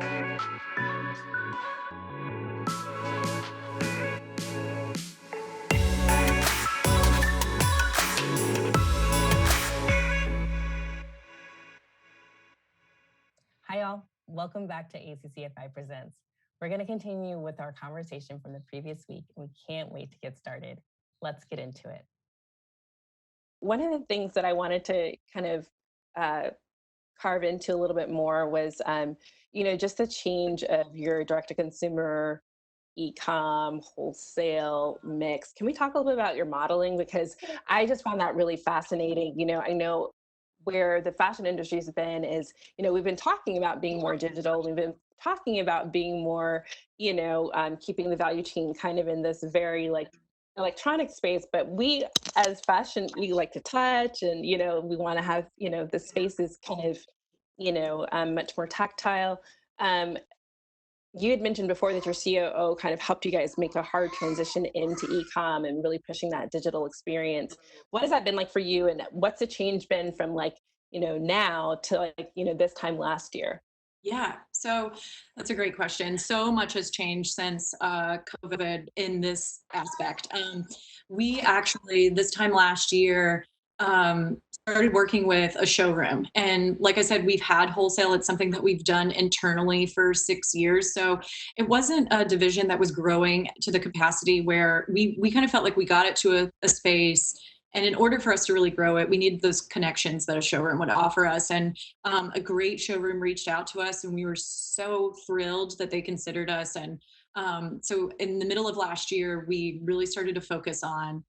Hi, all. Welcome back to ACCFI Presents. We're going to continue with our conversation from the previous week, and we can't wait to get started. Let's get into it. One of the things that I wanted to kind of carve into a little bit more was, just the change of your direct-to-consumer e-com wholesale mix. Can we talk a little bit about your modeling? Because I just found that really fascinating. I know where the fashion industry has been is, we've been talking about being more digital. We've been talking about being more, keeping the value chain kind of in this very like electronic space. But we as fashion, we like to touch and, we want to have, the space is kind of, much more tactile. Um, you had mentioned before that your COO kind of helped you guys make a hard transition into e-com and really pushing that digital experience. What has that been like for you? And what's the change been from like, now to like, this time last year? Yeah, so that's a great question. So much has changed since COVID in this aspect. We actually, this time last year, started working with a showroom. And like I said, we've had wholesale. It's something that we've done internally for 6 years. So it wasn't a division that was growing to the capacity where we kind of felt like we got it to a space. And in order for us to really grow it, we needed those connections that a showroom would offer us. And a great showroom reached out to us, and we were so thrilled that they considered us. And so in the middle of last year, we really started to focus on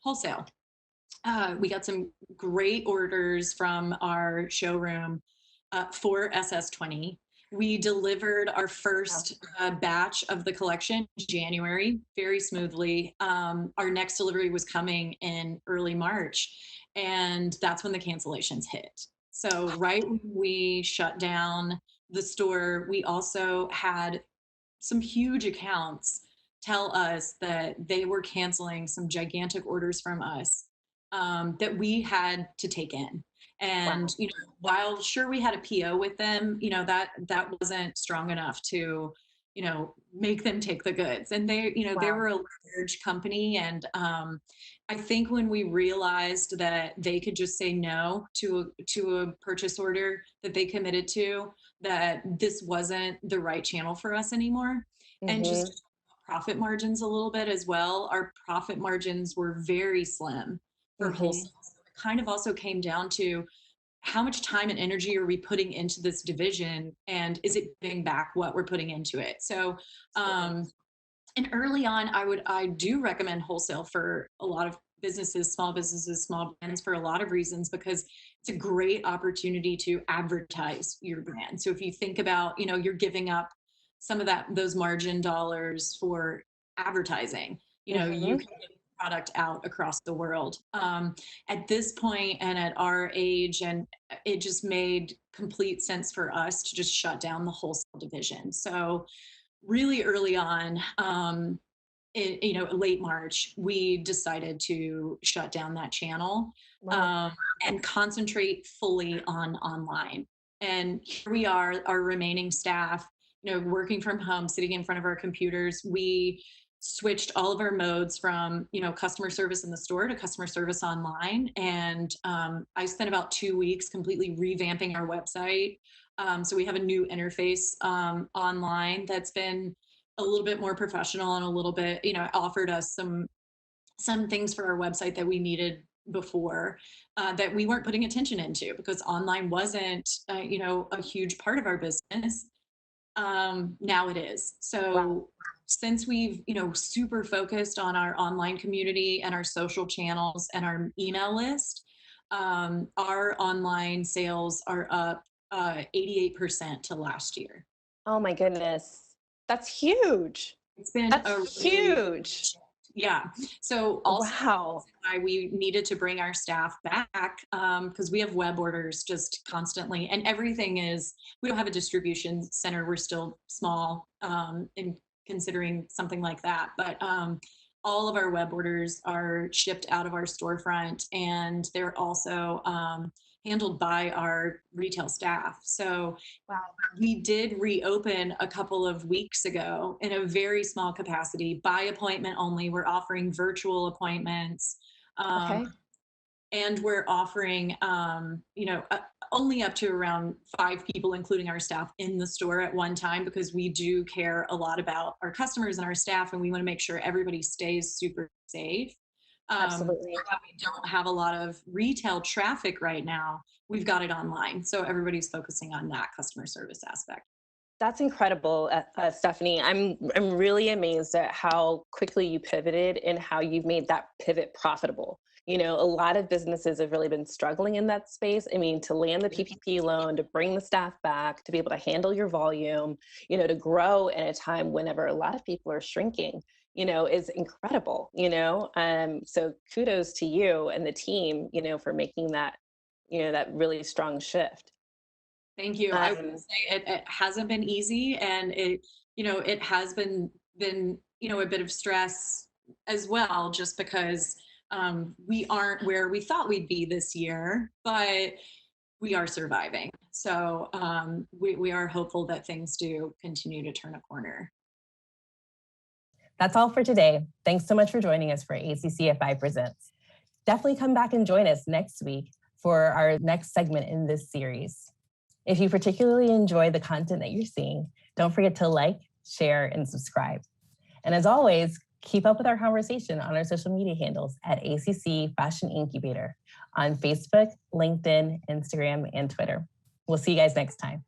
wholesale. We got some great orders from our showroom for SS20. We delivered our first batch of the collection in January very smoothly. Our next delivery was coming in early March, and that's when the cancellations hit. So right when we shut down the store, we also had some huge accounts tell us that they were canceling some gigantic orders from us that we had to take in. Wow. And while sure we had a PO with them, that wasn't strong enough to, make them take the goods. And they Wow. were a large company, and I think when we realized that they could just say no to a purchase order that they committed to, that this wasn't the right channel for us anymore, and Mm-hmm. just profit margins a little bit as well. Our profit margins were very slim for Mm-hmm. wholesale. So it kind of also came down to how much time and energy are we putting into this division, and is it getting back what we're putting into it? So um, and early on, I do recommend wholesale for a lot of businesses, small brands, for a lot of reasons, because it's a great opportunity to advertise your brand. So if you think about, you're giving up some of those margin dollars for advertising, you Mm-hmm. can get product out across the world. At this point and at our age, and it just made complete sense for us to just shut down the wholesale division. So really early on, late March, we decided to shut down that channel, Wow. um, and concentrate fully on online. And here we are, our remaining staff, working from home, sitting in front of our computers. We switched all of our modes from, customer service in the store to customer service online. And I spent about 2 weeks completely revamping our website. So we have a new interface online that's been a little bit more professional, and a little bit, offered us some things for our website that we needed before, that we weren't putting attention into because online wasn't, a huge part of our business. Now it is. Wow. So since we've, super focused on our online community and our social channels and our email list, our online sales are up 88% to last year. Oh my goodness. That's huge. It's been a That's really huge. yeah. So also Wow. why we needed to bring our staff back, because we have web orders just constantly, and everything is, we don't have a distribution center. We're still small, in considering something like that. But all of our web orders are shipped out of our storefront, and they're also handled by our retail staff. So Wow. we did reopen a couple of weeks ago in a very small capacity, by appointment only. We're offering virtual appointments. Um, Okay. and we're offering, only up to around 5 people, including our staff, in the store at one time, because we do care a lot about our customers and our staff, and we want to make sure everybody stays super safe. Absolutely. While we don't have a lot of retail traffic right now, we've got it online. So everybody's focusing on that customer service aspect. That's incredible, Stephanie. I'm really amazed at how quickly you pivoted and how you've made that pivot profitable. You know, a lot of businesses have really been struggling in that space. I mean, to land the PPP loan, to bring the staff back, to be able to handle your volume, you know, to grow in a time whenever a lot of people are shrinking, you know, is incredible, you know. So kudos to you and the team, you know, for making that, you know, that really strong shift. Thank you. I would Um, say it hasn't been easy, and it has been a bit of stress as well, just because we aren't where we thought we'd be this year, but we are surviving. So we are hopeful that things do continue to turn a corner. That's all for today. Thanks so much for joining us for ACCFI Presents. Definitely come back and join us next week for our next segment in this series. If you particularly enjoy the content that you're seeing, don't forget to like, share, and subscribe. And as always, keep up with our conversation on our social media handles at ACC Fashion Incubator on Facebook, LinkedIn, Instagram, and Twitter. We'll see you guys next time.